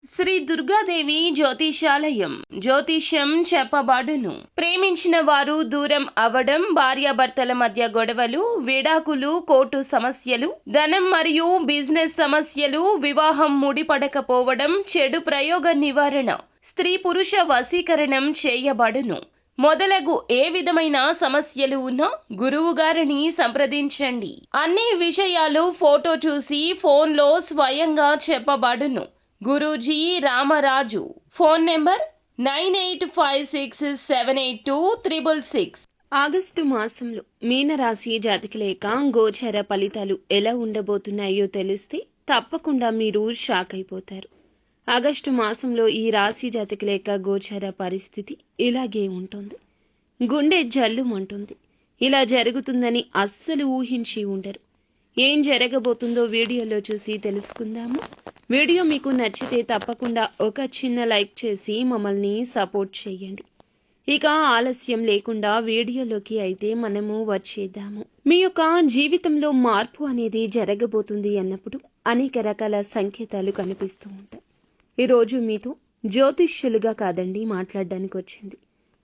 శ్రీ దుర్గాదేవి జ్యోతిషాలయం జ్యోతిష్యం చెప్పబడును. ప్రేమించిన వారు దూరం అవడం, భార్యాభర్తల మధ్య గొడవలు, విడాకులు, కోర్టు సమస్యలు, ధనం మరియు బిజినెస్ సమస్యలు, వివాహం ముడిపడకపోవడం, చెడు ప్రయోగ నివారణ, స్త్రీ పురుష వశీకరణం చేయబడును. మొదలగు ఏ విధమైన సమస్యలు ఉన్నా గురువు గారిని సంప్రదించండి. అన్ని విషయాలు ఫోటో చూసి ఫోన్లో స్వయంగా చెప్పబడును. Guruji Ramaraju. Phone number 9856782666. August మాసంలో మీనరాశి జాతక లేక గోచర ఫలితాలు ఎలా ఉండబోతున్నాయో తెలిస్తే తప్పకుండా మీరు షాక్ అయిపోతారు. ఆగస్టు మాసంలో ఈ రాశి జాతక లేక గోచర పరిస్థితి ఇలాగే ఉంటుంది. గుండె జల్లుమంటుంది. ఇలా జరుగుతుందని అస్సలు ఊహించి ఉండరు. ఏం జరగబోతుందో వీడియోలో చూసి తెలుసుకుందాము. వీడియో మీకు నచ్చితే తప్పకుండా ఒక చిన్న లైక్ చేసి మమ్మల్ని సపోర్ట్ చేయండి. ఇక ఆలస్యం లేకుండా వీడియోలోకి అయితే మనము వచ్చేద్దాము. మీ యొక్క జీవితంలో మార్పు అనేది జరగబోతుంది అన్నప్పుడు అనేక రకాల సంకేతాలు కనిపిస్తూ ఉంటాయి. ఈరోజు మీతో జ్యోతిష్యులుగా కాదండి మాట్లాడడానికి వచ్చింది.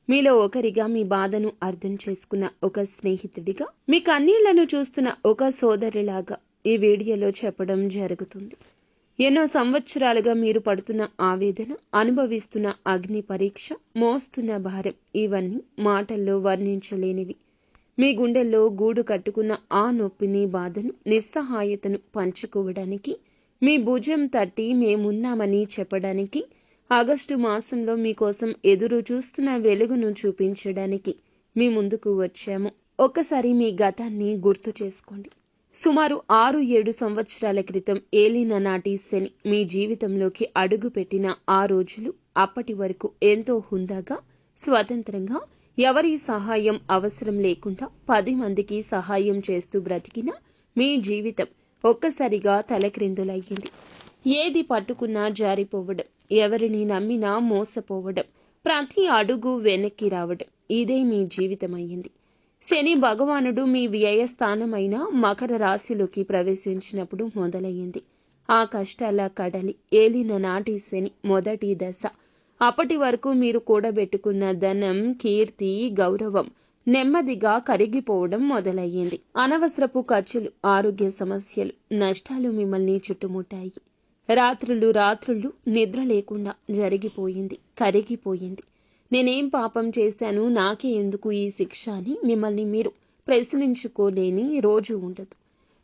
మీలో ఒకరిగా మీ బాధను అర్థం చేసుకున్న ఒక స్నేహితుడిగా, మీ కన్నీళ్లను చూస్తున్న ఒక సోదరిలాగా ఈ వీడియోలో చెప్పడం జరుగుతుంది. ఎన్నో సంవత్సరాలుగా మీరు పడుతున్న ఆవేదన, అనుభవిస్తున్న అగ్ని పరీక్ష, మోస్తున్న భారం ఇవన్నీ మాటల్లో వర్ణించలేనివి. మీ గుండెల్లో గూడు కట్టుకున్న ఆ నొప్పిని, బాధను, నిస్సహాయతను పంచుకోవడానికి, మీ భుజం తట్టి మేమున్నామని చెప్పడానికి, ఆగస్టు మాసంలో మీకోసం ఎదురు చూస్తున్న వెలుగును చూపించడానికి మీ ముందుకు వచ్చాము. ఒక్కసారి మీ గతాన్ని గుర్తు చేసుకోండి. సుమారు 6-7 సంవత్సరాల క్రితం ఏలిన నాటి శని మీ జీవితంలోకి అడుగుపెట్టిన ఆ రోజులు అప్పటి వరకు ఎంతో హుందాగా, స్వతంత్రంగా, ఎవరి సహాయం అవసరం లేకుండా 10 మందికి సహాయం చేస్తూ బ్రతికిన మీ జీవితం ఒక్కసారిగా తలక్రిందులయ్యింది. ఏది పట్టుకున్నా జారిపోవడం, ఎవరిని నమ్మినా మోసపోవడం, ప్రతి అడుగు వెనక్కి రావడం ఇదే మీ జీవితమయ్యింది. శని భగవానుడు మీ వ్యయస్థానమైన మకర రాశిలోకి ప్రవేశించినప్పుడు మొదలయ్యింది ఆ కష్టాల కడలి. ఏలిన నాటి శని మొదటి దశ. అప్పటి వరకు మీరు కూడబెట్టుకున్న ధనం, కీర్తి, గౌరవం నెమ్మదిగా కరిగిపోవడం మొదలయ్యింది. అనవసరపు ఖర్చులు, ఆరోగ్య సమస్యలు, నష్టాలు మిమ్మల్ని చుట్టుముట్టాయి. రాత్రులు నిద్ర లేకుండా జరిగిపోయింది, కరిగిపోయింది. నేనేం పాపం చేశాను, నాకే ఎందుకు ఈ శిక్ష అని మిమ్మల్ని మీరు ప్రశ్నించుకోలేని రోజు ఉండదు.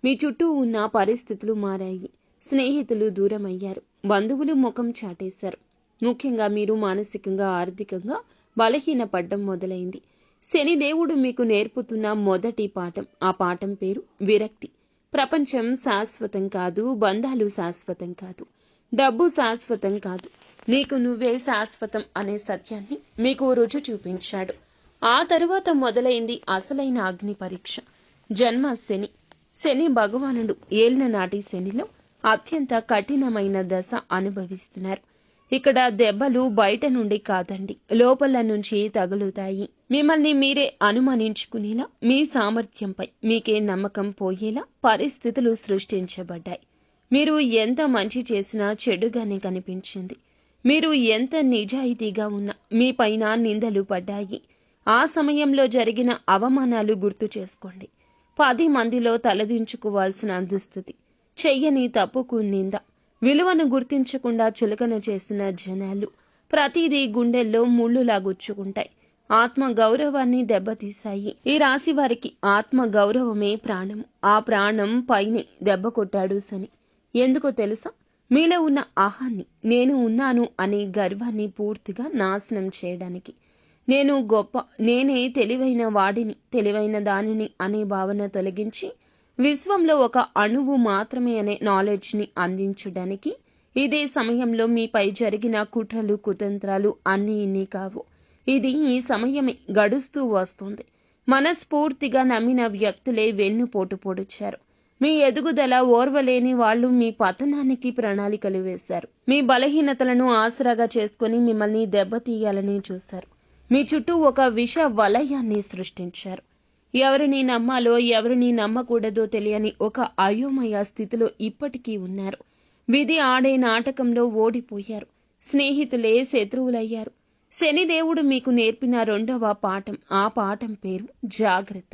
మీ చుట్టూ ఉన్న పరిస్థితులు మారాయి. స్నేహితులు దూరమయ్యారు, బంధువులు ముఖం చాటేశారు. ముఖ్యంగా మీరు మానసికంగా, ఆర్థికంగా బలహీనపడ్డం మొదలైంది. శనిదేవుడు మీకు నేర్పుతున్న మొదటి పాఠం, ఆ పాఠం పేరు విరక్తి. ప్రపంచం శాశ్వతం కాదు, బంధాలు శాశ్వతం కాదు, డబ్బు శాశ్వతం కాదు, నీకు నువ్వే శాశ్వతం అనే సత్యాన్ని మీకు రుచి చూపించాడు. ఆ తరువాత మొదలైంది అసలైన అగ్ని పరీక్ష, జన్మ శని. శని భగవానుడు ఏలిన నాటి శనిలో అత్యంత కఠినమైన దశ అనుభవిస్తున్నారు. ఇక్కడ దెబ్బలు బయట నుండి కాదండి, లోపల నుంచి తగులుతాయి. మిమ్మల్ని మీరే అనుమానించుకునేలా, మీ సామర్థ్యంపై మీకే నమ్మకం పోయేలా పరిస్థితులు సృష్టించబడ్డాయి. మీరు ఎంత మంచి చేసినా చెడుగానే కనిపించింది. మీరు ఎంత నిజాయితీగా ఉన్నా మీ పైన నిందలు పడ్డాయి. ఆ సమయంలో జరిగిన అవమానాలు గుర్తు చేసుకోండి. 10 మందిలో తలదించుకోవాల్సిన దుస్థితి, చెయ్యని తప్పుకు నింద, విలువను గుర్తించకుండా చులకన చేసిన జనాలు, ప్రతిదీ గుండెల్లో ముళ్ళులా గుచ్చుకుంటాయి. ఆత్మ గౌరవాన్ని దెబ్బతీశాయి. ఈ రాశి వారికి ఆత్మ గౌరవమే ప్రాణము. ఆ ప్రాణం పైనే దెబ్బ కొట్టాడు శని. ఎందుకో తెలుసా? మీలో ఉన్న అహాన్ని, నేను ఉన్నాను అనే గర్వాన్ని పూర్తిగా నాశనం చేయడానికి. నేను గొప్ప, నేనే తెలివైన వాడిని, తెలివైన దానిని అనే భావన తొలగించి విశ్వంలో ఒక అణువు మాత్రమే అనే నాలెడ్జ్ని అందించడానికి. ఇదే సమయంలో మీపై జరిగిన కుట్రలు, కుతంత్రాలు అన్నీ ఇన్ని కావు. ఇది ఈ సమయమే గడుస్తూ వస్తుంది. మనస్ఫూర్తిగా నమ్మిన వ్యక్తులే వెన్నుపోటు పొడిచారు. మీ ఎదుగుదల ఓర్వలేని వాళ్ళు మీ పతనానికి ప్రణాళికలు వేశారు. మీ బలహీనతలను ఆసరాగా చేసుకుని మిమ్మల్ని దెబ్బతీయాలని చూశారు. మీ చుట్టూ ఒక విష వలయాన్ని సృష్టించారు. ఎవరిని నమ్మాలో ఎవరిని నమ్మకూడదో తెలియని ఒక అయోమయ స్థితిలో ఇప్పటికీ ఉన్నారు. విధి ఆడే నాటకంలో ఓడిపోయారు. స్నేహితులే శత్రువులయ్యారు. శనిదేవుడు మీకు నేర్పిన రెండవ పాఠం. ఆ పాఠం పేరు జాగ్రత్త.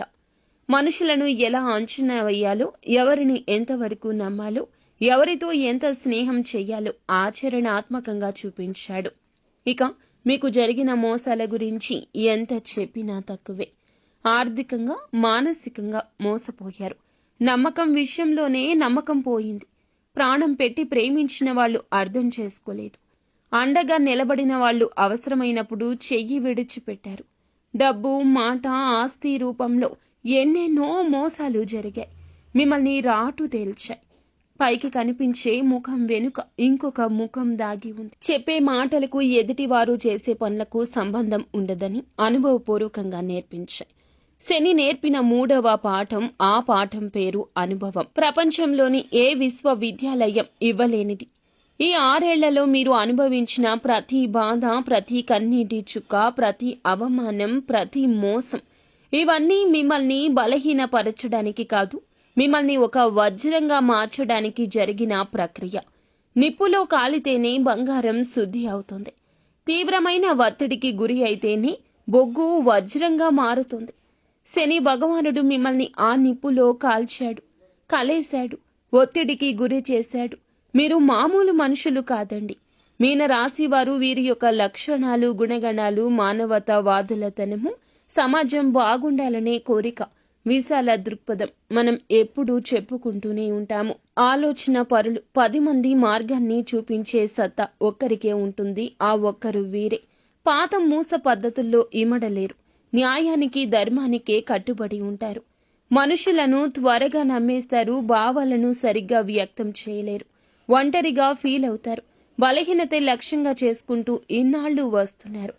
మనుషులను ఎలా అంచనా వేయాలో, ఎవరిని ఎంతవరకు నమ్మాలో, ఎవరితో ఎంత స్నేహం చెయ్యాలో ఆచరణాత్మకంగా చూపించాడు. ఇక మీకు జరిగిన మోసాల గురించి ఎంత చెప్పినా తక్కువే. ఆర్థికంగా, మానసికంగా మోసపోయారు. నమ్మకం విషయంలోనే నమ్మకం పోయింది. ప్రాణం పెట్టి ప్రేమించిన వాళ్ళు అర్థం చేసుకోలేదు. అండగా నిలబడిన వాళ్ళు అవసరమైనప్పుడు చెయ్యి విడిచిపెట్టారు. డబ్బు, మాట, ఆస్తి రూపంలో ఎన్నెన్నో మోసాలు జరిగాయి. మిమ్మల్ని రాటు తేల్చాయి. పైకి కనిపించే ముఖం వెనుక ఇంకొక ముఖం దాగి ఉంది. చెప్పే మాటలకు, ఎదుటివారు చేసే పనులకు సంబంధం ఉండదని అనుభవపూర్వకంగా నేర్పించాయి. శని నేర్పిన మూడవ పాఠం. ఆ పాఠం పేరు అనుభవం. ప్రపంచంలోని ఏ విశ్వవిద్యాలయం ఇవ్వలేనిది. ఈ 6 ఏళ్లలో మీరు అనుభవించిన ప్రతి బాధ, ప్రతి కన్నీటి చుక్క, ప్రతి అవమానం, ప్రతి మోసం, ఇవన్నీ మిమ్మల్ని బలహీనపరచడానికి కాదు, మిమ్మల్ని ఒక వజ్రంగా మార్చడానికి జరిగిన ప్రక్రియ. నిప్పులో కాలితేనే బంగారం శుద్ధి అవుతుంది. తీవ్రమైన ఒత్తిడికి గురి అయితేనే బొగ్గు వజ్రంగా మారుతుంది. శని భగవానుడు మిమ్మల్ని ఆ నిప్పులో కాల్చాడు, కలేశాడు, ఒత్తిడికి గురి చేశాడు. మీరు మామూలు మనుషులు కాదండి. మీనరాశి వారు, వీరి యొక్క లక్షణాలు, గుణగణాలు, మానవతావాదులతనము, సమాజం బాగుండాలనే కోరిక, విశాల దృక్పథం మనం ఎప్పుడూ చెప్పుకుంటూనే ఉంటాము. ఆలోచన పరులు, 10 మంది మార్గాన్ని చూపించే సత్తా ఒక్కరికే ఉంటుంది. ఆ ఒక్కరు వీరే. పాత మూస పద్ధతుల్లో ఇమడలేరు. న్యాయానికి, ధర్మానికే కట్టుబడి ఉంటారు. మనుషులను త్వరగా నమ్మేస్తారు. భావాలను సరిగ్గా వ్యక్తం చేయలేరు. ఒంటరిగా ఫీల్ అవుతారు. బలహీనతే లక్ష్యంగా చేసుకుంటూ ఇన్నాళ్లు వస్తున్నారు.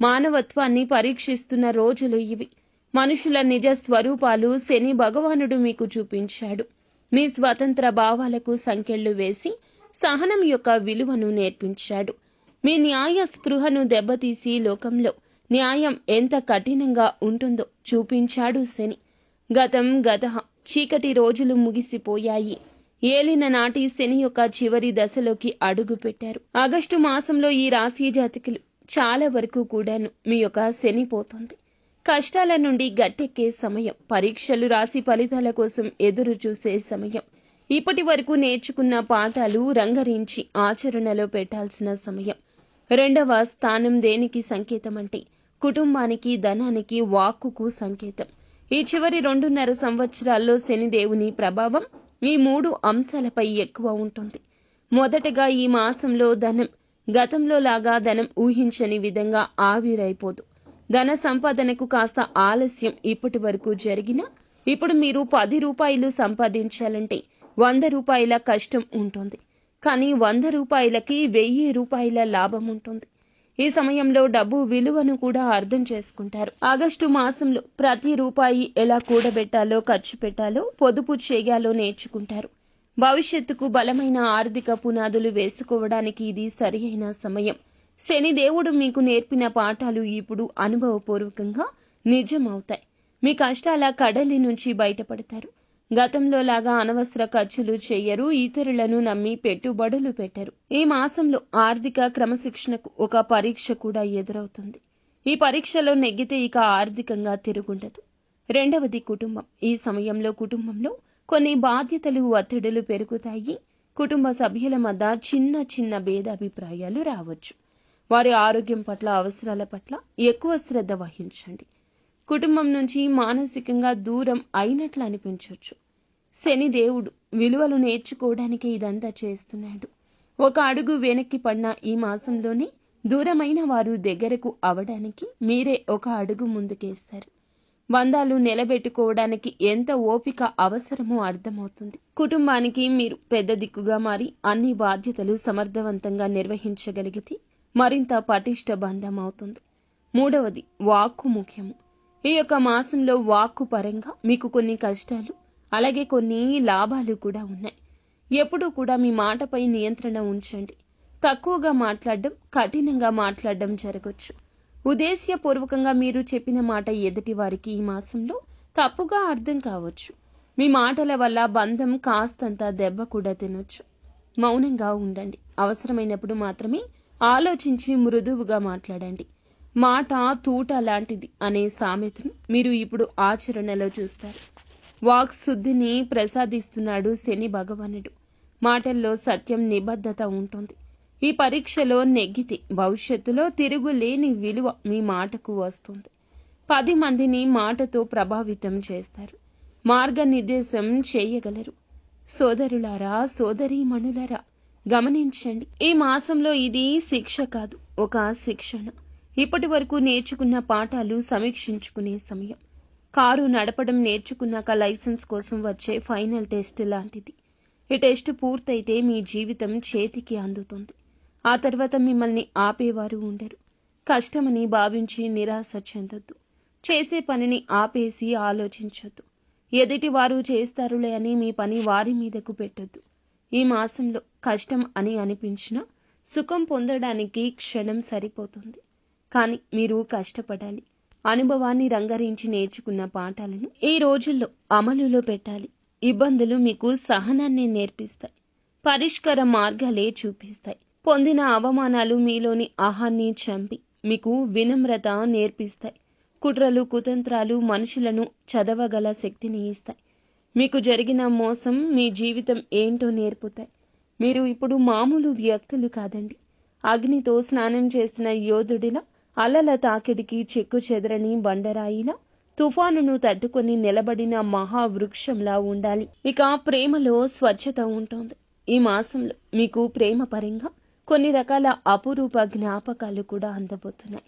మానవత్వాన్ని పరీక్షిస్తున్న రోజులు ఇవి. మనుషుల నిజ స్వరూపాలు శని భగవానుడు మీకు చూపించాడు. మీ స్వతంత్ర భావాలకు సంకెళ్లు వేసి సహనం యొక్క విలువను నేర్పించాడు. మీ న్యాయ స్పృహను దెబ్బతీసి లోకంలో న్యాయం ఎంత కఠినంగా ఉంటుందో చూపించాడు శని. గతం గతః. చీకటి రోజులు ముగిసిపోయాయి. ఏలిన నాటి శని యొక్క చివరి దశలోకి అడుగు పెట్టారు. ఆగస్టు మాసంలో ఈ రాశి జాతకులు చాలా వరకు కూడాను మీ యొక్క శని పోతుంది. కష్టాల నుండి గట్టెక్కే సమయం. పరీక్షలు రాసి ఫలితాల కోసం ఎదురు చూసే సమయం. ఇప్పటి వరకు నేర్చుకున్న పాఠాలు రంగరించి ఆచరణలో పెట్టాల్సిన సమయం. 2వ స్థానం దేనికి సంకేతం అంటే కుటుంబానికి, ధనానికి, వాక్కుకు సంకేతం. ఈ చివరి 2.5 సంవత్సరాల్లో శనిదేవుని ప్రభావం ఈ 3 అంశాలపై ఎక్కువ ఉంటుంది. మొదటగా ఈ మాసంలో ధనం గతంలో లాగా ధనం ఊహించని విధంగా ఆవిరైపోదు. ధన సంపాదనకు కాస్త ఆలస్యం ఇప్పటి వరకు జరిగినా ఇప్పుడు మీరు 10 రూపాయలు సంపాదించాలంటే 100 రూపాయల కష్టం ఉంటుంది. కానీ 100 రూపాయలకి 1000 రూపాయల లాభం ఉంటుంది. ఈ సమయంలో డబ్బు విలువను కూడా అర్థం చేసుకుంటారు. ఆగస్టు మాసంలో ప్రతి రూపాయి ఎలా కూడబెట్టాలో, ఖర్చు పెట్టాలో, పొదుపు చేయాలో నేర్చుకుంటారు. భవిష్యత్తుకు బలమైన ఆర్థిక పునాదులు వేసుకోవడానికి ఇది సరియైన సమయం. శనిదేవుడు మీకు నేర్పిన పాఠాలు ఇప్పుడు అనుభవపూర్వకంగా నిజమవుతాయి. మీ కష్టాల కడలి నుంచి బయటపడతారు. గతంలో లాగా అనవసర ఖర్చులు చెయ్యరు. ఇతరులను నమ్మి పెట్టుబడులు పెట్టరు. ఈ మాసంలో ఆర్థిక క్రమశిక్షణకు ఒక పరీక్ష కూడా ఎదురవుతుంది. ఈ పరీక్షలో నెగ్గితే ఇక ఆర్థికంగా తిరుగుండదు. 2వది కుటుంబం. ఈ సమయంలో కుటుంబంలో కొన్ని బాధ్యతలు, ఒత్తిడులు పెరుగుతాయి. కుటుంబ సభ్యుల మధ్య చిన్న చిన్న భేదాభిప్రాయాలు రావచ్చు. వారి ఆరోగ్యం పట్ల, అవసరాల పట్ల ఎక్కువ శ్రద్ధ వహించండి. కుటుంబం నుంచి మానసికంగా దూరం అయినట్లు అనిపించవచ్చు. శనిదేవుడు విలువలు నేర్చుకోవడానికి ఇదంతా చేస్తున్నాడు. ఒక అడుగు వెనక్కి పడిన ఈ మాసంలోనే దూరమైన వారు దగ్గరకు అవడానికి మీరే ఒక అడుగు ముందుకేస్తారు. బంధాలు నిలబెట్టుకోవడానికి ఎంత ఓపిక అవసరమో అర్థమవుతుంది. కుటుంబానికి మీరు పెద్ద దిక్కుగా మారి అన్ని బాధ్యతలు సమర్థవంతంగా నిర్వహించగలిగితే మరింత పటిష్ట బంధం అవుతుంది. 3వది వాక్కు ముఖ్యము. ఈ యొక్క మాసంలో వాక్కు పరంగా మీకు కొన్ని కష్టాలు, అలాగే కొన్ని లాభాలు కూడా ఉన్నాయి. ఎప్పుడూ కూడా మీ మాటపై నియంత్రణ ఉంచండి. తక్కువగా మాట్లాడడం, కఠినంగా మాట్లాడడం జరగచ్చు. ఉద్దేశ్యపూర్వకంగా మీరు చెప్పిన మాట ఎదుటి వారికి ఈ మాసంలో తప్పుగా అర్థం కావచ్చు. మీ మాటల వల్ల బంధం కాస్తంత దెబ్బ కూడా తినొచ్చు. మౌనంగా ఉండండి. అవసరమైనప్పుడు మాత్రమే ఆలోచించి మృదువుగా మాట్లాడండి. మాట తూట లాంటిది అనే సామెతను మీరు ఇప్పుడు ఆచరణలో చూస్తారు. వాక్ శుద్ధిని ప్రసాదిస్తున్నాడు శని భగవానుడు. మాటల్లో సత్యం, నిబద్ధత ఉంటుంది. ఈ పరీక్షలో నెగ్గితే భవిష్యత్తులో తిరుగులేని విలువ మీ మాటకు వస్తుంది. 10 మందిని మాటతో ప్రభావితం చేస్తారు. మార్గనిర్దేశం చేయగలరు. సోదరులారా, సోదరీమణులారా, గమనించండి. ఈ మాసంలో ఇది శిక్ష కాదు, ఒక శిక్షణ. ఇప్పటి వరకు నేర్చుకున్న పాఠాలు సమీక్షించుకునే సమయం. కారు నడపడం నేర్చుకున్నాక లైసెన్స్ కోసం వచ్చే ఫైనల్ టెస్ట్ లాంటిది. ఈ టెస్ట్ పూర్తయితే మీ జీవితం చేతికి అందుతుంది. ఆ తర్వాత మిమ్మల్ని ఆపేవారు ఉండరు. కష్టమని భావించి నిరాశ చెందొద్దు. చేసే పనిని ఆపేసి ఆలోచించొద్దు. ఎదుటి వారు చేస్తారులే అని మీ పని వారి మీదకు పెట్టొద్దు. ఈ మాసంలో కష్టం అని అనిపించినా సుఖం పొందడానికి క్షణం సరిపోతుంది. కానీ మీరు కష్టపడాలి. అనుభవాన్ని రంగరించి నేర్చుకున్న పాఠాలను ఈ రోజుల్లో అమలులో పెట్టాలి. ఇబ్బందులు మీకు సహనాన్ని నేర్పిస్తాయి. పరిష్కార మార్గాలే చూపిస్తాయి. పొందిన అవమానాలు మీలోని అహాన్ని చంపి మీకు వినమ్రత నేర్పిస్తాయి. కుట్రలు, కుతంత్రాలు మనుషులను చదవగల శక్తిని ఇస్తాయి. మీకు జరిగిన మోసం మీ జీవితం ఏంటో నేర్పుతాయి. మీరు ఇప్పుడు మామూలు వ్యక్తులు కాదండి. అగ్నితో స్నానం చేసిన యోధుడిలా, అలల తాకిడికి చెక్కు చెదరని బండరాయిలా, తుఫానును తట్టుకొని నిలబడిన మహావృక్షంలా ఉండాలి. ఇక ప్రేమలో స్వచ్ఛత ఉంటుంది. ఈ మాసంలో మీకు ప్రేమ పరంగా కొన్ని రకాల అపురూప జ్ఞాపకాలు కూడా అందబోతున్నాయి.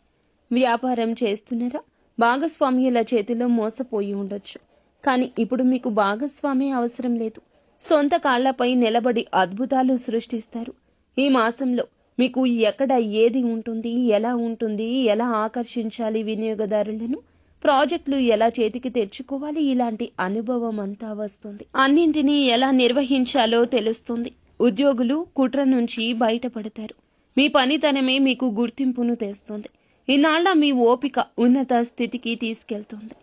వ్యాపారం చేస్తున్నారా? భాగస్వామ్యుల చేతిలో మోసపోయి ఉండొచ్చు. కానీ ఇప్పుడు మీకు భాగస్వామి అవసరం లేదు. సొంత కాళ్లపై నిలబడి అద్భుతాలు సృష్టిస్తారు. ఈ మాసంలో మీకు ఎక్కడ ఏది ఉంటుంది, ఎలా ఉంటుంది, ఎలా ఆకర్షించాలి వినియోగదారులను, ప్రాజెక్టులు ఎలా చేతికి తెచ్చుకోవాలి, ఇలాంటి అనుభవం అంతా వస్తుంది. అన్నింటినీ ఎలా నిర్వహించాలో తెలుస్తుంది. ఉద్యోగులు కుట్ర నుంచి బయటపడతారు. మీ పనితనమే మీకు గుర్తింపును తెస్తుంది. ఇన్నాళ్ల మీ ఓపిక ఉన్నత స్థితికి తీసుకెళ్తుంది.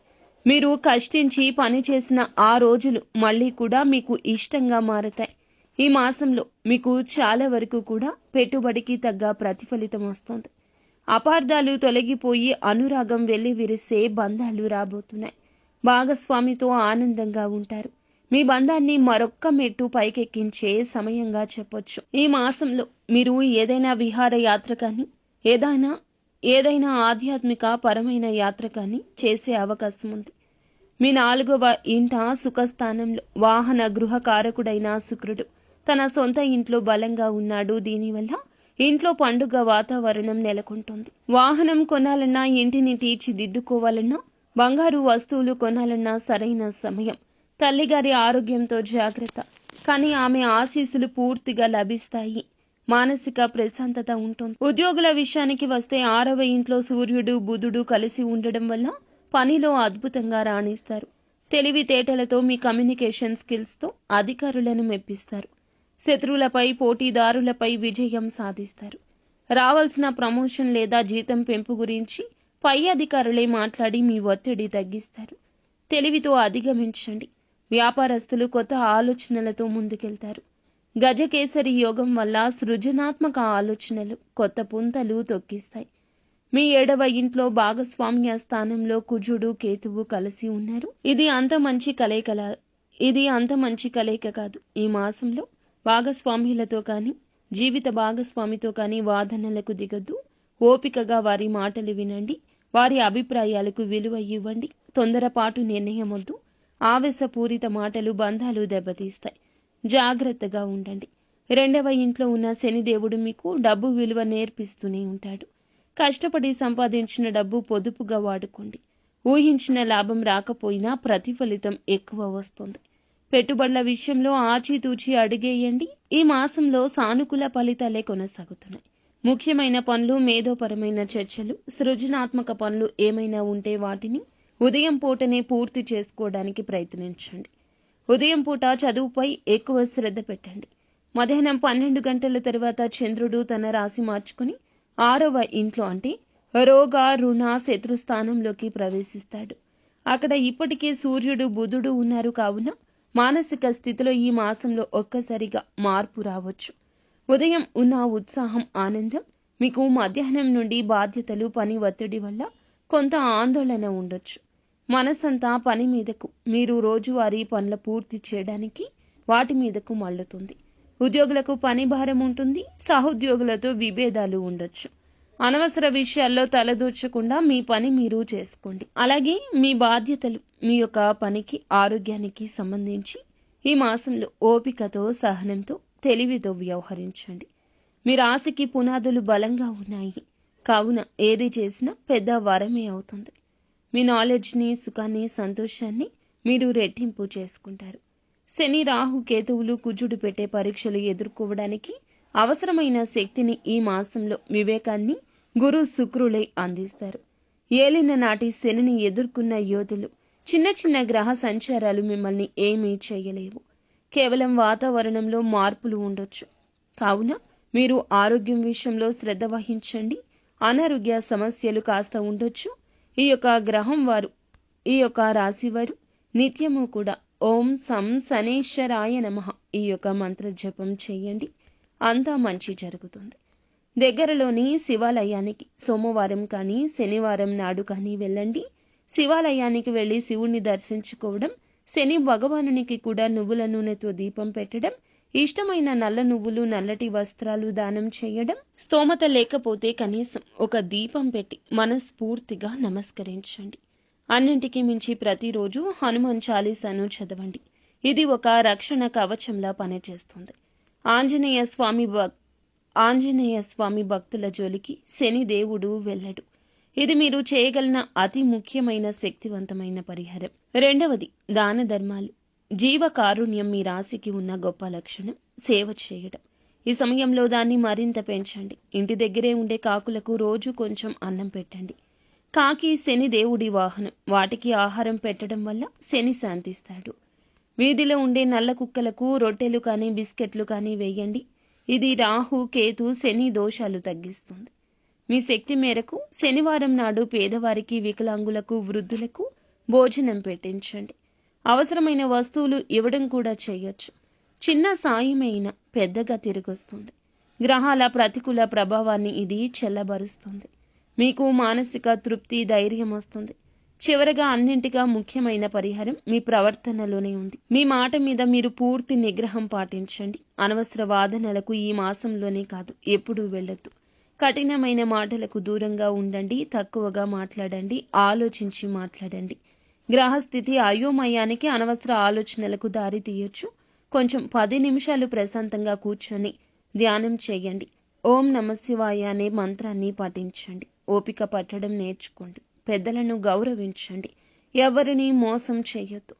మీరు కష్టించి పనిచేసిన ఆ రోజులు మళ్ళీ కూడా మీకు ఇష్టంగా మారతాయి. ఈ మాసంలో మీకు చాలా వరకు కూడా పెట్టుబడికి తగ్గ ప్రతిఫలితం వస్తుంది. అపార్థాలు తొలగిపోయి అనురాగం వెళ్లి విరిసే బంధాలు రాబోతున్నాయి. భాగస్వామితో ఆనందంగా ఉంటారు. మీ బంధాన్ని మరొక్క మెట్టు పైకెక్కించే సమయంగా చెప్పొచ్చు. ఈ మాసంలో మీరు ఏదైనా విహార యాత్ర కానీ ఏదైనా ఆధ్యాత్మిక పరమైన యాత్ర కానీ చేసే అవకాశం ఉంది. మీ 4వ ఇంట సుఖస్థానంలో వాహన గృహకారకుడైన శుక్రుడు తన సొంత ఇంట్లో బలంగా ఉన్నాడు. దీనివల్ల ఇంట్లో పండుగ వాతావరణం నెలకొంటుంది. వాహనం కొనాలన్నా, ఇంటిని తీర్చిదిద్దుకోవాలన్నా, బంగారు వస్తువులు కొనాలన్నా సరైన సమయం. తల్లిగారి ఆరోగ్యంతో జాగ్రత్త. కానీ ఆమె ఆశీస్సులు పూర్తిగా లభిస్తాయి. మానసిక ప్రశాంతత ఉంటుంది. ఉద్యోగుల విషయానికి వస్తే 6వ ఇంట్లో సూర్యుడు, బుధుడు కలిసి ఉండడం వల్ల పనిలో అద్భుతంగా రాణిస్తారు. తెలివితేటలతో మీ కమ్యూనికేషన్ స్కిల్స్తో అధికారులను మెప్పిస్తారు. శత్రువులపై, పోటీదారులపై విజయం సాధిస్తారు. రావాల్సిన ప్రమోషన్ లేదా జీతం పెంపు గురించి పై అధికారులే మాట్లాడి మీ ఒత్తిడి తగ్గిస్తారు. తెలివితో అధిగమించండి. వ్యాపారస్తులు కొత్త ఆలోచనలతో ముందుకెళ్తారు. గజకేసరి యోగం వల్ల సృజనాత్మక ఆలోచనలు కొత్త పుంతలు తొక్కిస్తాయి. మీ 7వ ఇంట్లో భాగస్వామ్య స్థానంలో కుజుడు, కేతువు కలిసి ఉన్నారు. ఇది అంత మంచి కలయిక కాదు. ఈ మాసంలో భాగస్వామ్యులతో కానీ, జీవిత భాగస్వామితో కానీ వాదనలకు దిగొద్దు. ఓపికగా వారి మాటలు వినండి. వారి అభిప్రాయాలకు విలువ ఇవ్వండి. తొందరపాటు నిర్ణయం వద్దు. ఆవేశపూరిత మాటలు బంధాలు దెబ్బతీస్తాయి. జాగ్రత్తగా ఉండండి. 2వ ఇంట్లో ఉన్న శనిదేవుడు మీకు డబ్బు విలువ నేర్పిస్తూనే ఉంటాడు. కష్టపడి సంపాదించిన డబ్బు పొదుపుగా వాడుకోండి. ఊహించిన లాభం రాకపోయినా ప్రతిఫలితం ఎక్కువ వస్తుంది. పెట్టుబడుల విషయంలో ఆచితూచి అడుగేయండి. ఈ మాసంలో సానుకూల ఫలితాలే కొనసాగుతున్నాయి. ముఖ్యమైన పనులు, మేధోపరమైన చర్చలు, సృజనాత్మక పనులు ఏమైనా ఉంటే వాటిని ఉదయం పూటనే పూర్తి చేసుకోవడానికి ప్రయత్నించండి. ఉదయం పూట చదువుపై ఎక్కువ శ్రద్ధ పెట్టండి. మధ్యాహ్నం 12 గంటల తర్వాత చంద్రుడు తన రాశి మార్చుకుని 6వ ఇంట్లో అంటే రోగ, రుణ, శత్రుస్థానంలోకి ప్రవేశిస్తాడు. అక్కడ ఇప్పటికే సూర్యుడు, బుధుడు ఉన్నారు. కావున మానసిక స్థితిలో ఈ మాసంలో ఒక్కసారిగా మార్పు రావచ్చు. ఉదయం ఉన్న ఉత్సాహం, ఆనందం మీకు మధ్యాహ్నం నుండి బాధ్యతలు, పని ఒత్తిడి వల్ల కొంత ఆందోళన ఉండొచ్చు. మనసంతా పని మీదకు, మీరు రోజువారీ పనులు పూర్తి చేయడానికి వాటి మీదకు మళ్ళుతుంది. ఉద్యోగులకు పని భారం ఉంటుంది. సహోద్యోగులతో విభేదాలు ఉండొచ్చు. అనవసర విషయాల్లో తలదూర్చకుండా మీ పని మీరు చేసుకోండి. అలాగే మీ బాధ్యతలు, మీ యొక్క పనికి, ఆరోగ్యానికి సంబంధించి ఈ మాసంలో ఓపికతో, సహనంతో, తెలివితో వ్యవహరించండి. మీ రాశికి పునాదులు బలంగా ఉన్నాయి కావున ఏది చేసినా పెద్ద వరమే అవుతుంది. మీ నాలెడ్జ్ని, సుఖాన్ని, సంతోషాన్ని మీరు రెట్టింపు చేసుకుంటారు. శని, రాహు, కేతువులు కుజుడు పెట్టే పరీక్షలు ఎదుర్కోవడానికి అవసరమైన శక్తిని ఈ మాసంలో వివేకాన్ని గురు, శుక్రులై అందిస్తారు. ఏలిన నాటి శనిని ఎదుర్కొన్న యోధులు చిన్న చిన్న గ్రహ సంచారాలు మిమ్మల్ని ఏమీ చేయలేవు. కేవలం వాతావరణంలో మార్పులు ఉండొచ్చు. కావున మీరు ఆరోగ్యం విషయంలో శ్రద్ధ వహించండి. అనారోగ్య సమస్యలు కాస్త ఉండొచ్చు. ఈ యొక్క గ్రహం వారు, ఈ యొక్క రాశి వారు నిత్యము కూడా ఓం సం శనేశ్వరాయ నమః ఈ యొక్క మంత్ర జపం చేయండి. అంతా మంచి జరుగుతుంది. దగ్గరలోని శివాలయానికి సోమవారం కానీ, శనివారం నాడు కానీ వెళ్ళండి. శివాలయానికి వెళ్ళి శివుణ్ణి దర్శించుకోవడం, శని భగవానునికి కూడా నువ్వుల నూనెతో దీపం పెట్టడం, ఇష్టమైన నల్ల నువ్వులు, నల్లటి వస్త్రాలు దానం చేయడం, స్తోమత లేకపోతే కనీసం ఒక దీపం పెట్టి మనస్ఫూర్తిగా నమస్కరించండి. అన్నింటికి మించి ప్రతిరోజు హనుమాన్ చాలీసాను చదవండి. ఇది ఒక రక్షణ కవచంలా పనిచేస్తుంది. ఆంజనేయ స్వామి భక్తుల జోలికి శని దేవుడు వెళ్ళడు. ఇది మీరు చేయగలిగిన అతి ముఖ్యమైన శక్తివంతమైన పరిహారం. రెండవది, దాన ధర్మాలు. జీవ కారుణ్యం మీ రాశికి ఉన్న గొప్ప లక్షణం. సేవ చేయడం. ఈ సమయంలో దాన్ని మరింత పెంచండి. ఇంటి దగ్గరే ఉండే కాకులకు రోజు కొంచెం అన్నం పెట్టండి. కాకి శని దేవుడి వాహనం. వాటికి ఆహారం పెట్టడం వల్ల శని శాంతిస్తాడు. వీధిలో ఉండే నల్ల కుక్కలకు రొట్టెలు కానీ, బిస్కెట్లు కానీ వేయండి. ఇది రాహు, కేతు, శని దోషాలు తగ్గిస్తుంది. మీ శక్తి మేరకు శనివారం నాడు పేదవారికి, వికలాంగులకు, వృద్ధులకు భోజనం పెట్టించండి. అవసరమైన వస్తువులు ఇవ్వడం కూడా చేయొచ్చు. చిన్న సాయమైన పెద్దగా తిరిగొస్తుంది. గ్రహాల ప్రతికూల ప్రభావాన్ని ఇది చెల్లబరుస్తుంది. మీకు మానసిక తృప్తి, ధైర్యం వస్తుంది. చివరగా అన్నింటిగా ముఖ్యమైన పరిహారం మీ ప్రవర్తనలోనే ఉంది. మీ మాట మీద మీరు పూర్తి నిగ్రహం పాటించండి. అనవసర వాదనలకు ఈ మాసంలోనే కాదు, ఎప్పుడూ వెళ్ళొద్దు. కఠినమైన మాటలకు దూరంగా ఉండండి. తక్కువగా మాట్లాడండి. ఆలోచించి మాట్లాడండి. గ్రహస్థితి అయోమయానికి, అనవసర ఆలోచనలకు దారి తీయొచ్చు. కొంచెం 10 నిమిషాలు ప్రశాంతంగా కూర్చొని ధ్యానం చేయండి. ఓం నమశివాయ అనే మంత్రాన్ని పఠించండి. ఓపిక పట్టడం నేర్చుకోండి. పెద్దలను గౌరవించండి. ఎవరిని మోసం చేయొద్దు.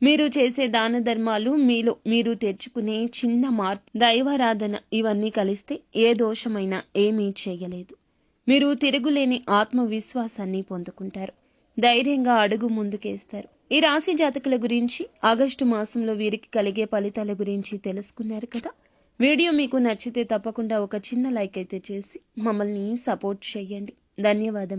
మీరు చేసే దాన ధర్మాలు, మీలో మీరు తెచ్చుకునే చిన్న మార్పు, దైవారాధన ఇవన్నీ కలిస్తే ఏ దోషమైనా ఏమీ చేయలేదు. మీరు తిరుగులేని ఆత్మవిశ్వాసాన్ని పొందుకుంటారు. ధైర్యంగా అడుగు ముందుకేస్తారు. ఈ రాశి జాతకుల గురించి, ఆగస్టు మాసంలో వీరికి కలిగే ఫలితాల గురించి తెలుసుకున్నారు కదా. వీడియో మీకు నచ్చితే తప్పకుండా ఒక చిన్న లైక్ అయితే చేసి మమ్మల్ని సపోర్ట్ చేయండి. ధన్యవాదం.